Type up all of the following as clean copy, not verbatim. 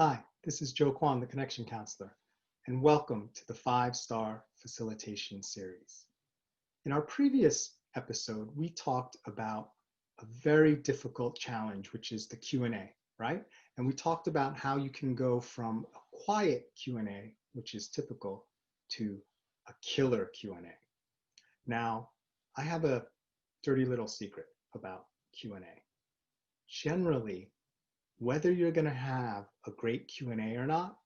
Hi, this is Joe Kwon, the Connection Counselor, and welcome to the 5-Star Facilitation series. In our previous episode, we talked about a very difficult challenge, which is the Q&A, right? And we talked about how you can go from a quiet Q&A, which is typical, to a killer Q&A. Now, I have a dirty little secret about Q&A. Generally, whether you're going to have a great Q&A or not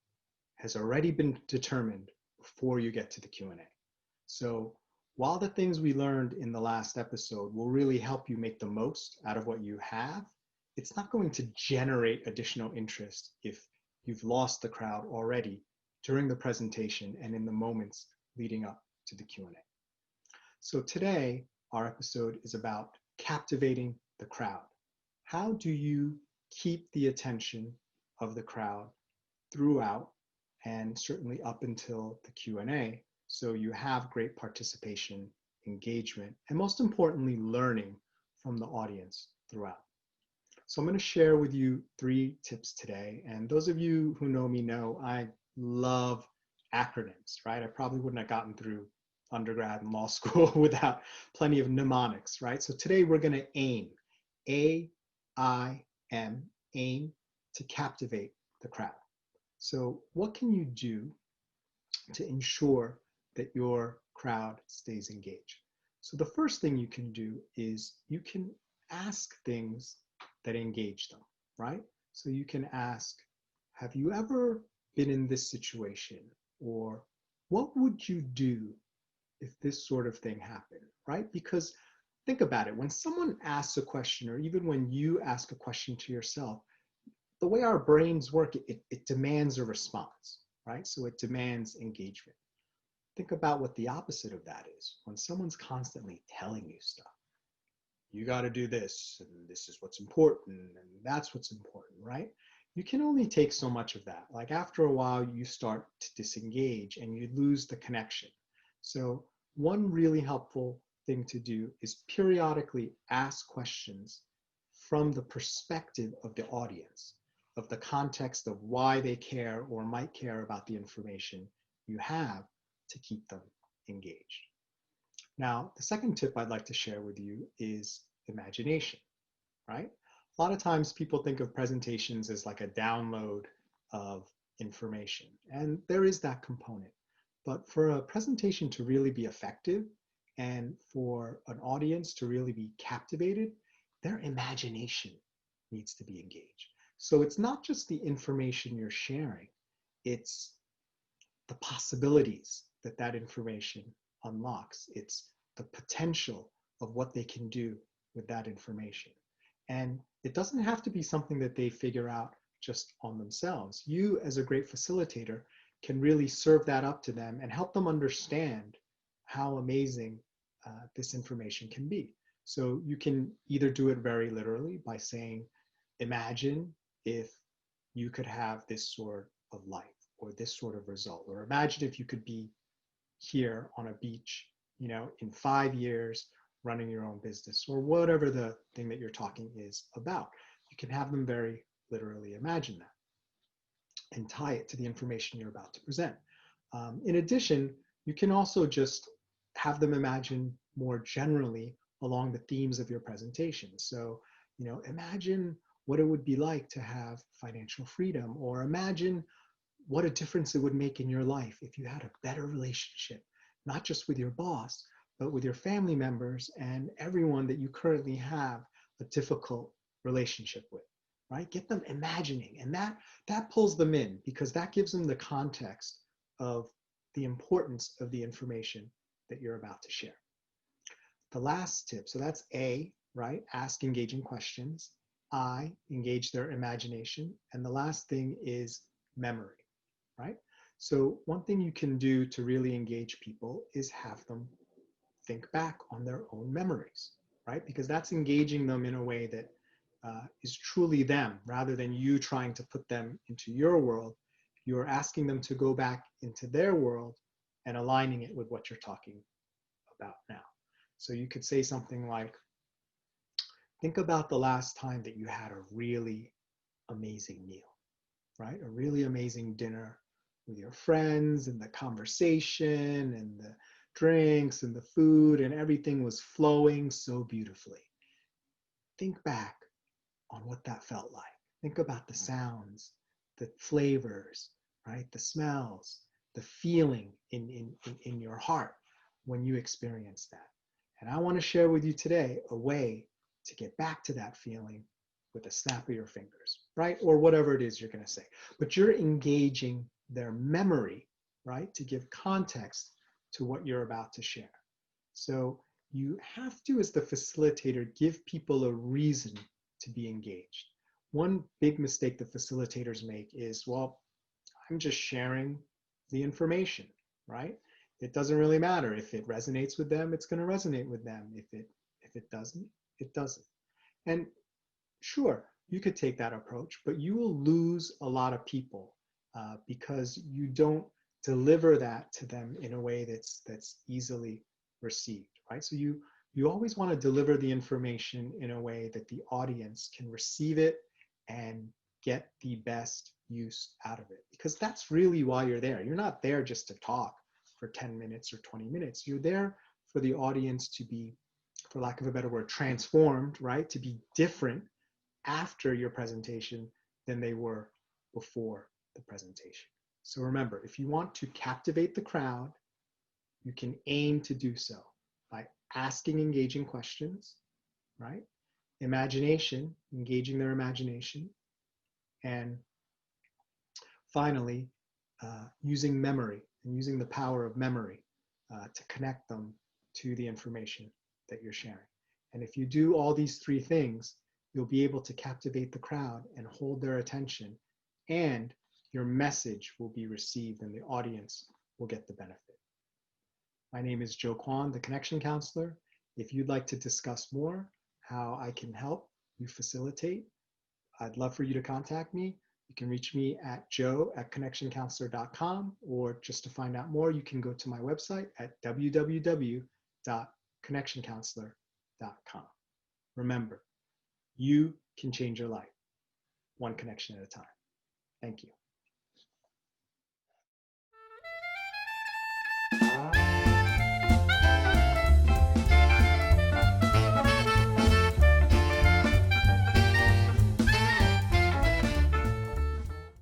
has already been determined before you get to the Q&A. So while the things we learned in the last episode will really help you make the most out of what you have, it's not going to generate additional interest if you've lost the crowd already during the presentation and in the moments leading up to the Q&A. So today, our episode is about captivating the crowd. How do you keep the attention of the crowd throughout and certainly up until the Q&A, so you have great participation, engagement, and most importantly, learning from the audience throughout. So I'm going to share with you 3 tips today. And those of you who know me know I love acronyms, right? I probably wouldn't have gotten through undergrad and law school without plenty of mnemonics, right? So today we're going to aim, A-I-M, aim to captivate the crowd. So what can you do to ensure that your crowd stays engaged? So the first thing you can do is you can ask things that engage them, right? So you can ask, have you ever been in this situation? Or what would you do if this sort of thing happened, right? Because think about it, when someone asks a question, or even when you ask a question to yourself, the way our brains work, it demands a response, right? So it demands engagement. Think about what the opposite of that is. When someone's constantly telling you stuff, you got to do this, and this is what's important, and that's what's important, right? You can only take so much of that. Like after a while, you start to disengage and you lose the connection. So one really helpful thing to do is periodically ask questions from the perspective of the audience, of the context of why they care or might care about the information you have to keep them engaged. Now, the second tip I'd like to share with you is imagination, right? A lot of times people think of presentations as like a download of information, and there is that component. But for a presentation to really be effective and for an audience to really be captivated, their imagination needs to be engaged. So it's not just the information you're sharing, it's the possibilities that that information unlocks. It's the potential of what they can do with that information. And it doesn't have to be something that they figure out just on themselves. You, as a great facilitator, can really serve that up to them and help them understand how amazing this information can be. So you can either do it very literally by saying, imagine if you could have this sort of life or this sort of result, or imagine if you could be here on a beach, you know, in 5 years running your own business, or whatever the thing that you're talking is about. You can have them very literally imagine that and tie it to the information you're about to present. In addition, you can also just have them imagine more generally along the themes of your presentation. So, you know, imagine what it would be like to have financial freedom, or imagine what a difference it would make in your life if you had a better relationship, not just with your boss, but with your family members and everyone that you currently have a difficult relationship with, right? Get them imagining, and that pulls them in, because that gives them the context of the importance of the information that you're about to share. The last tip, so that's A, right? Ask engaging questions. I, engage their imagination. And the last thing is memory, right? So one thing you can do to really engage people is have them think back on their own memories, right? Because that's engaging them in a way that is truly them, rather than you trying to put them into your world. You're asking them to go back into their world and aligning it with what you're talking about now. So you could say something like, think about the last time that you had a really amazing meal. right? A really amazing dinner with your friends and the conversation and the drinks and the food and everything was flowing so beautifully. Think back on what that felt like. Think about the sounds, the flavors, right? The smells, the feeling in your heart when you experience that. And I want to share with you today a way to get back to that feeling with a snap of your fingers, right? Or whatever it is you're going to say. But you're engaging their memory, right? To give context to what you're about to share. So you have to, as the facilitator, give people a reason to be engaged. One big mistake the facilitators make is, well, I'm just sharing the information, right? It doesn't really matter. If it resonates with them, it's going to resonate with them. If it doesn't, it doesn't. And sure, you could take that approach, but you will lose a lot of people because you don't deliver that to them in a way that's easily received, right? So you always want to deliver the information in a way that the audience can receive it and get the best use out of it, because that's really why you're there. You're not there just to talk for 10 minutes or 20 minutes. You're there for the audience to be, for lack of a better word, transformed, right? To be different after your presentation than they were before the presentation. So remember, if you want to captivate the crowd, you can aim to do so by asking engaging questions, right? Imagination, engaging their imagination. And finally, using memory and using the power of memory to connect them to the information that you're sharing. And if you do all these three things, you'll be able to captivate the crowd and hold their attention, and your message will be received and the audience will get the benefit. My name is Joe Kwon, the Connection Counselor. If you'd like to discuss more how I can help you facilitate, I'd love for you to contact me. You can reach me at joe@connectioncounselor.com, or just to find out more, you can go to my website at www.connectioncounselor.com. Remember, you can change your life one connection at a time. Thank you.